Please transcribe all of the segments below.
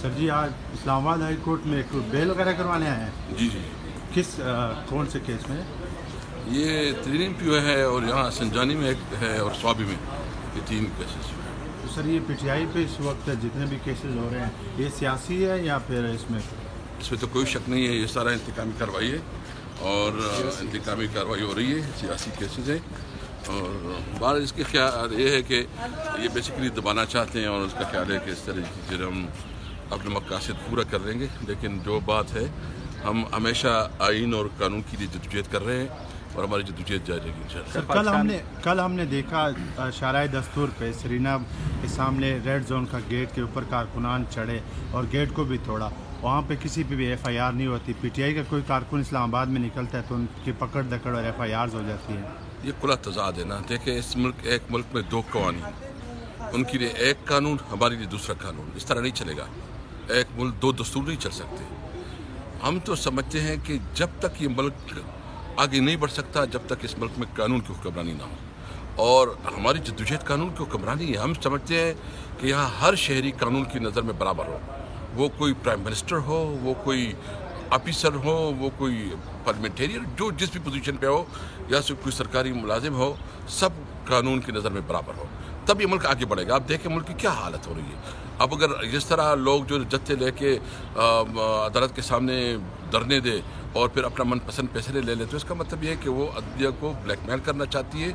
سر جی آج اسلام آباد high court میں ایک بیل وغیرہ کروانے آئے ہیں. جی جی کس کون سے کیس میں؟ یہ ترین پی او ہے اور یہاں سنجانی میں ایک ہے اور سوابی میں، یہ 3 کیسز. تو سر یہ پی ٹی آئی پہ اس وقت جتنے بھی کیسز ہو رہے ہیں یہ سیاسی ہے یا پھر اس میں تو کوئی شک نہیں ہے، یہ سارا انتقامی کارروائی ہے اور انتقامی کارروائی ہو رہی ہے، سیاسی کیسز ہیں. اور بار اس کے خیال یہ ہے کہ یہ بیسیکلی دبانا چاہتے ہیں اور اس کا خیال ہے کہ اس طرح کی ہم اپنے مقاصد پورا کر لیں گے. لیکن جو بات ہے ہم ہمیشہ آئین اور قانون کے لیے جدوجہد کر رہے ہیں اور ہماری جدوجہد جاری رہے گی انشاءاللہ. کل ہم نے دیکھا شارع دستور پہ سرینا کے سامنے ریڈ زون کا گیٹ کے اوپر کارکنان چڑھے اور گیٹ کو بھی توڑا. وہاں پہ کسی پہ بھی ایف آئی آر نہیں ہوتی. پی ٹی آئی کا کوئی کارکن اسلام آباد میں نکلتا ہے تو ان کی پکڑ دکڑ اور ایف آئی آرز ہو جاتی ہیں. یہ کھلا تضاد ہے نا. دیکھیں اس ایک ملک میں 2 قوانین، ان کے لیے ایک قانون، ہمارے لیے دوسرا قانون. اس طرح نہیں چلے گا. ایک ملک 2 دستور نہیں چل سکتے. ہم تو سمجھتے ہیں کہ جب تک یہ ملک آگے نہیں بڑھ سکتا جب تک اس ملک میں قانون کی حکمرانی نہ ہو، اور ہماری جدوجہد قانون کی حکمرانی ہے. ہم سمجھتے ہیں کہ یہاں ہر شہری قانون کی نظر میں برابر ہو، وہ کوئی پرائم منسٹر ہو، وہ کوئی آفیسر ہو، وہ کوئی پارلیمنٹیرین جو جس بھی پوزیشن پہ ہو، یا کوئی سرکاری ملازم ہو، سب قانون کی نظر میں برابر ہو، تب یہ ملک آگے بڑھے گا. آپ دیکھیں ملک کی کیا حالت ہو رہی ہے. اب اگر جس طرح لوگ جو جتھے لے کے عدالت کے سامنے دھرنے دے اور پھر اپنا من پسند فیصلے لے لے، تو اس کا مطلب یہ ہے کہ وہ عدلیہ کو بلیک میل کرنا چاہتی ہے،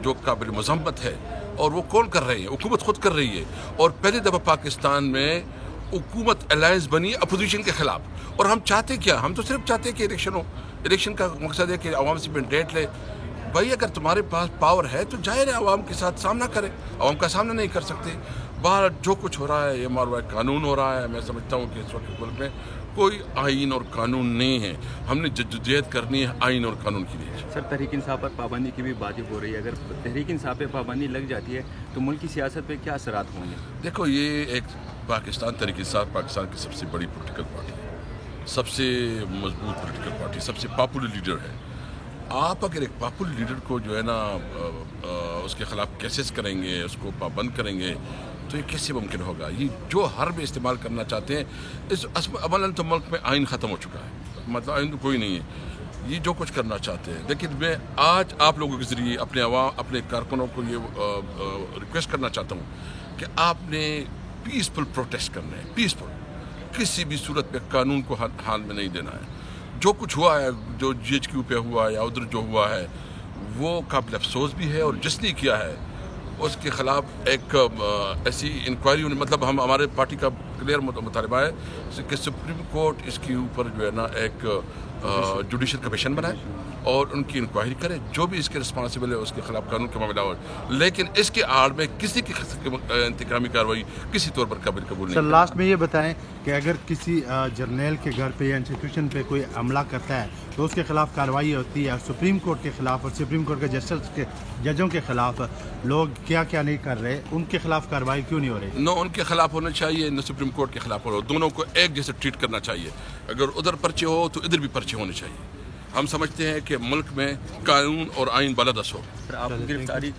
جو قابل مذمت ہے. اور وہ کون کر رہے ہیں؟ حکومت خود کر رہی ہے. اور پہلی دفعہ پاکستان میں حکومت الائنس بنی اپوزیشن کے خلاف. اور ہم چاہتے کیا؟ ہم تو صرف چاہتے ہیں کہ الیکشن ہو. الیکشن کا مقصد ہے کہ عوام سے مینڈیٹ لے. بھائی اگر تمہارے پاس پاور ہے تو ظاہر ہے عوام کے ساتھ سامنا کرے. عوام کا سامنا نہیں کر سکتے. باہر جو کچھ ہو رہا ہے یہ ماروا قانون ہو رہا ہے. میں سمجھتا ہوں کہ اس وقت ملک میں کوئی آئین اور قانون نہیں ہے. ہم نے جدوجہد کرنی ہے آئین اور قانون کے لیے. سر تحریک انصاف پر پابندی کی بھی بات ہو رہی ہے. اگر تحریک انصاف پہ پابندی لگ جاتی ہے تو ملک کی سیاست پہ کیا اثرات ہوں گے؟ دیکھو یہ ایک پاکستان تحریک انصاف پاکستان کی سب سے بڑی پولیٹیکل پارٹی ہے، سب سے مضبوط پولیٹیکل پارٹی، سب سے پاپولر لیڈر ہے. آپ اگر ایک پاپولر لیڈر کو جو ہے نا اس کے خلاف کیسز کریں گے، اس کو پابند کریں گے، تو یہ کیسے ممکن ہوگا؟ یہ جو حرب استعمال کرنا چاہتے ہیں، اس عملاً تو ملک میں آئین ختم ہو چکا ہے، مطلب آئین تو کوئی نہیں ہے. یہ جو کچھ کرنا چاہتے ہیں. لیکن میں آج آپ لوگوں کے ذریعے اپنے عوام، اپنے کارکنوں کو یہ ریکویسٹ کرنا چاہتا ہوں کہ آپ نے پیسفل پروٹیسٹ کرنا ہے. پیسفل، کسی بھی صورت پہ قانون کو حال میں نہیں دینا ہے. جو کچھ ہوا ہے، جو جی ایچ کیو پہ ہوا ہے یا ادھر جو ہوا ہے، وہ قابل افسوس بھی ہے. اور جس نے کیا ہے اس کے خلاف ایک ایسی انکوائری، مطلب ہمارے پارٹی کا کلیئر مطالبہ ہے کہ سپریم کورٹ اس کے اوپر جو ہے نا ایک جوڈیشل کمیشن بنائے اور ان کی انکوائری کرے. جو بھی اس کے رسپانسبل ہے اس کے خلاف قانون کا معاملہ ہو. لیکن اس کے آڑ میں کسی کی انتقامی کارروائی کسی طور پر قابل قبول نہیں. سر لاسٹ میں یہ بتائیں کہ اگر کسی جرنیل کے گھر پہ یا انسٹیٹیوشن پہ کوئی حملہ کرتا ہے تو اس کے خلاف کارروائی ہوتی ہے. سپریم کورٹ کے خلاف اور سپریم کورٹ کے ججوں کے خلاف لوگ کیا کیا نہیں کر رہے، ان کے خلاف کارروائی کیوں نہیں ہو رہی؟ نہ ان کے خلاف ہونا چاہیے نہ سپریم کورٹ کے خلاف ہو. دونوں کو ایک جیسے ٹریٹ کرنا چاہیے. اگر ادھر پرچے ہو تو ادھر بھی پرچے ہونے چاہیے. ہم سمجھتے ہیں کہ ملک میں قانون اور آئین بالادست ہو. آپ گرفتاری